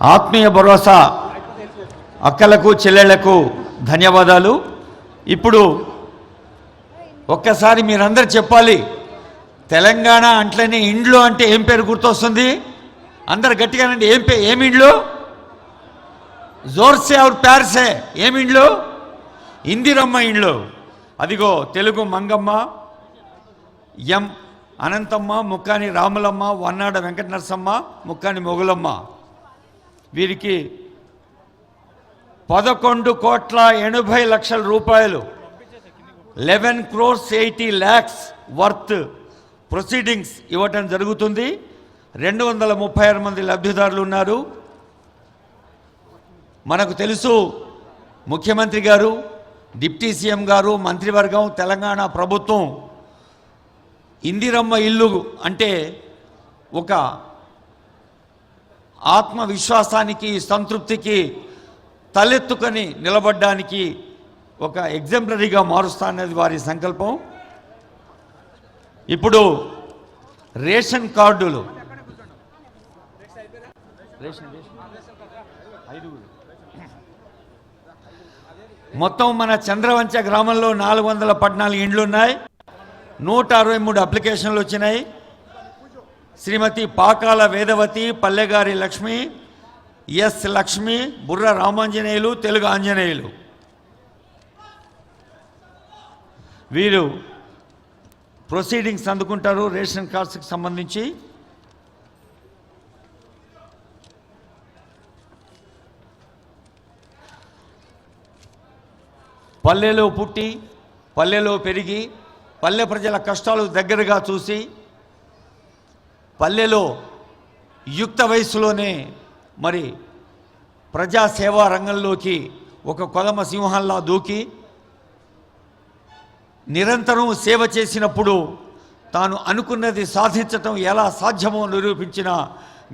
ఆత్మీయ భరోసా అక్కలకు చెల్లెళ్లకు ధన్యవాదాలు. ఇప్పుడు ఒక్కసారి మీరందరూ చెప్పాలి, తెలంగాణ అంట్లోనే ఇండ్లు అంటే ఏం పేరు గుర్తొస్తుంది? అందరు గట్టిగానండి. ఏం ఇండ్లు? జోర్సే ఔర్ ప్యార్సే. ఏం ఇండ్లు? ఇందిరమ్మ ఇండ్లు. అదిగో తెలుగు మంగమ్మ, ఎం అనంతమ్మ, ముక్కాని రాములమ్మ, వన్నాడ వెంకట నరసమ్మ, ముక్కాని మొగులమ్మ, వీరికి 11,80,00,000 రూపాయలు 11,80,00,000 వర్త్ ప్రొసీడింగ్స్ ఇవ్వటం జరుగుతుంది. 236 మంది లబ్ధిదారులు ఉన్నారు. మనకు తెలుసు, ముఖ్యమంత్రి గారు, డిప్యూటీ సీఎం గారు, మంత్రివర్గం, తెలంగాణ ప్రభుత్వం ఇందిరమ్మ ఇల్లు అంటే ఒక ఆత్మవిశ్వాసానికి, సంతృప్తికి, తలెత్తుకొని నిలబడ్డానికి ఒక ఎగ్జాంపులరీగా మారుస్తానది వారి సంకల్పం. ఇప్పుడు రేషన్ కార్డులు మొత్తం మన చంద్రవంచ గ్రామంలో 414 ఇండ్లు ఉన్నాయి. 163 అప్లికేషన్లు వచ్చినాయి. శ్రీమతి పాకాల వేదవతి, పల్లెగారి లక్ష్మి, ఎస్ లక్ష్మి, బుర్ర రామాంజనేయులు, తెలుగు ఆంజనేయులు, వీరు ప్రొసీడింగ్స్ అందుకుంటారు రేషన్ కార్డ్స్కి సంబంధించి. పల్లెలో పుట్టి, పల్లెలో పెరిగి, పల్లె ప్రజల కష్టాలు దగ్గరగా చూసి, పల్లెలో యుక్త వయసులోనే మరి ప్రజాసేవా రంగంలోకి ఒక కొదమ సింహంలా దూకి నిరంతరం సేవ చేసినప్పుడు తాను అనుకున్నది సాధించటం ఎలా సాధ్యమో నిరూపించిన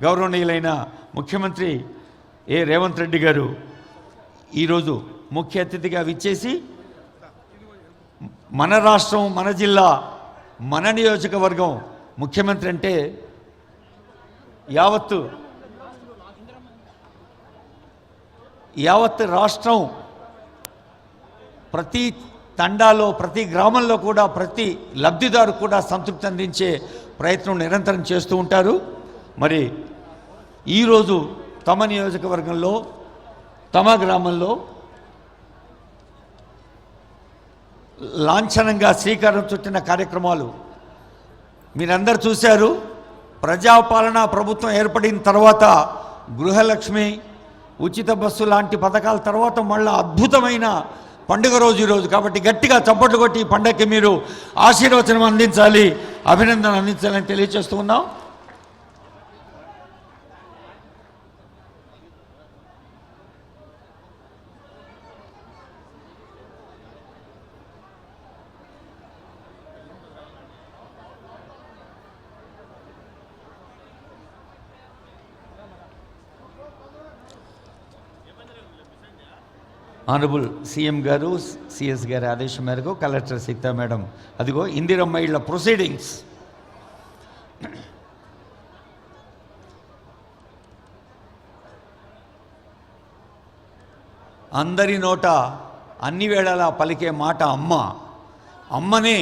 గౌరవనీయులైన ముఖ్యమంత్రి రేవంత్ రెడ్డి గారు ఈరోజు ముఖ్య అతిథిగా విచ్చేసి మన రాష్ట్రం, మన జిల్లా, మన నియోజకవర్గం, ముఖ్యమంత్రి అంటే యావత్ రాష్ట్రం, ప్రతి తండాలో, ప్రతి గ్రామంలో కూడా ప్రతి లబ్ధిదారు కూడా సంతృప్తి అందించే ప్రయత్నం నిరంతరం చేస్తూ ఉంటారు. మరి ఈరోజు తమ నియోజకవర్గంలో, తమ గ్రామంలో లాంఛనంగా శ్రీకారం చుట్టిన కార్యక్రమాలు మీరందరూ చూశారు. ప్రజాపాలన ప్రభుత్వం ఏర్పడిన తర్వాత గృహలక్ష్మి, ఉచిత బస్సు లాంటి పథకాల తర్వాత మళ్ళీ అద్భుతమైన పండుగ రోజు ఈరోజు. కాబట్టి గట్టిగా చప్పట్లు కొట్టి ఈ పండుగకి మీరు ఆశీర్వచనం అందించాలి, అభినందన అందించాలని తెలియజేస్తూ ఉన్నాం. ఆనరబుల్ సీఎం గారు, సిఎస్ గారి ఆదేశం మేరకు కలెక్టర్ సీతా మేడం అదిగో ఇందిరమ్మ ఇళ్ల ప్రొసీడింగ్స్ అందరి నోట అన్ని వేళలా పలికే మాట అమ్మ. అమ్మనే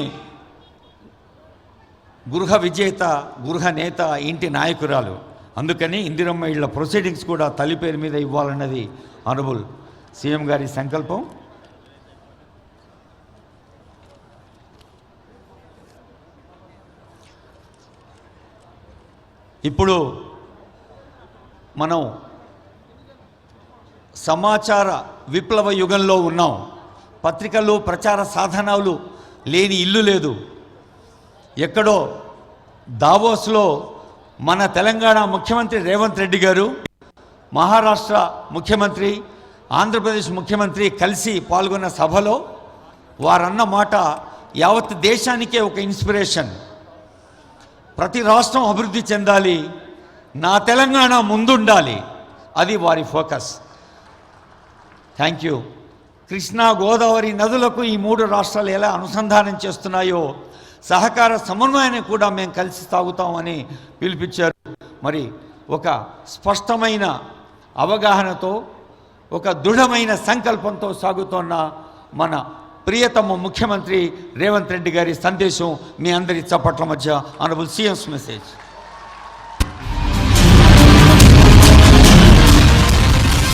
గృహ విజేత, గృహ నేత, ఇంటి నాయకురాలు. అందుకని ఇందిరమ్మ ఇళ్ల ప్రొసీడింగ్స్ కూడా తల్లి పేరు మీద ఇవ్వాలన్నది ఆనరబుల్ సీఎం గారి సంకల్పం. ఇప్పుడు మనం సమాచార విప్లవ యుగంలో ఉన్నాం. పత్రికలు, ప్రచార సాధనాలు లేని ఇల్లు లేదు. ఎక్కడో దావోస్లో మన తెలంగాణ ముఖ్యమంత్రి రేవంత్ రెడ్డి గారు, మహారాష్ట్ర ముఖ్యమంత్రి, ఆంధ్రప్రదేశ్ ముఖ్యమంత్రి కలిసి పాల్గొన్న సభలో వారన్న మాట యావత్ దేశానికే ఒక ఇన్స్పిరేషన్. ప్రతి రాష్ట్రం అభివృద్ధి చెందాలి, నా తెలంగాణ ముందుండాలి, అది వారి focus. Thank you. Krishna, Godavari నదులకు ఈ 3 రాష్ట్రాలు ఎలా అనుసంధానం చేస్తున్నాయో సహకార సమన్వయాన్ని కూడా మేము కలిసి సాగుతామని పిలిపించారు. మరి ఒక స్పష్టమైన అవగాహనతో ఒక దృఢమైన సంకల్పంతో సాగుతోన్న మన ప్రియతమ ముఖ్యమంత్రి రేవంత్ రెడ్డి గారి సందేశం మీ అందరి చప్పట్ల మధ్య ఆనరబుల్ సీఎం's మెసేజ్.